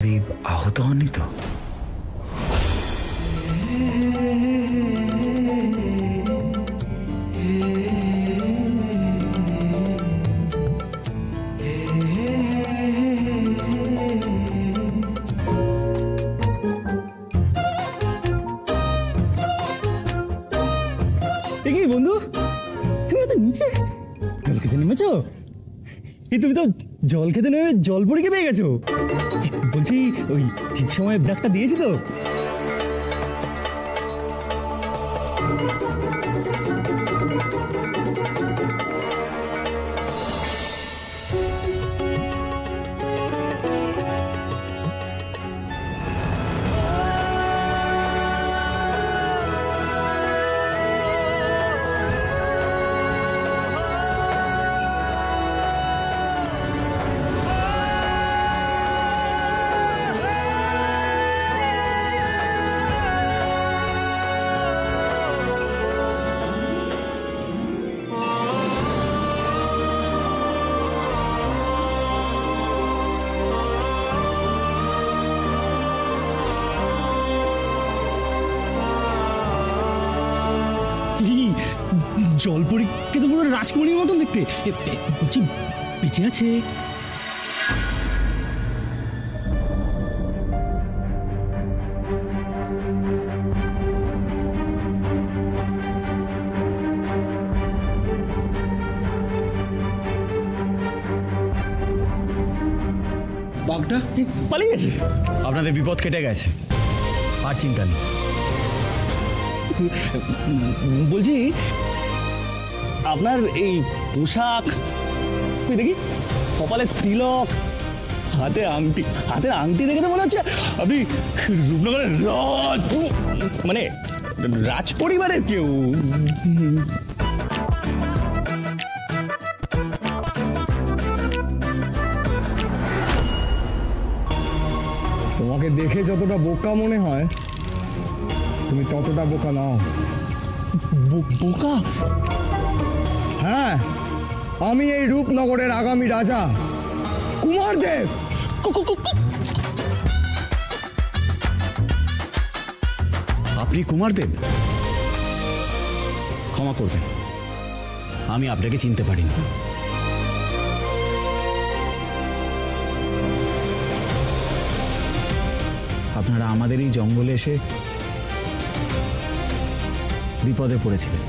আহত হননি তো? বন্ধু, তুমি তো নিচে জল খেতে নেমেছো? তুমি তো জল খেতে নেমে জল পরীকে পেয়ে গেছো। বলছি, ওই ঠিক সময় ব্রেকটা দিয়েছি তো? জলপরীকে তো পুরো রাজকুমারীর মতন দেখতে। বলছি, বেঁচে আছে? বাঘটা পালিয়ে গেছে। আপনাদের বিপদ কেটে গেছে, আর চিন্তা নেই। বলছি, আপনার এই পোশাক দেখি, কপালে তিলক, হাতের আংটি দেখে তো মনে হচ্ছে আপনি রূপনগরের মানে রাজ পরিবারের কেউ। তোমাকে দেখে যতটা বোকা মনে হয়, তুমি ততটা বোকা নাও। বোকা? হ্যাঁ, আমি এই রূপনগরের আগামী রাজা কুমারদেব। আপনি কুমারদেব? ক্ষমা করবেন, আমি আপনাকে চিনতে পারিনি। আপনারা আমাদের এই জঙ্গলে এসে বিপদে পড়েছিলেন,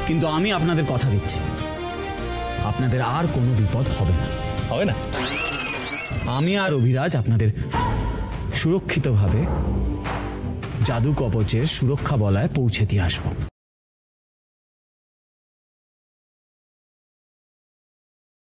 কিন্তু আমি আপনাদের কথা দিচ্ছি, আপনাদের আর কোনো বিপদ হবে না। হবে না? আমি আর অভিরাজ আপনাদের সুরক্ষিতভাবে জাদু কবচের সুরক্ষা বলয়ে পৌঁছে দিয়ে আসবো।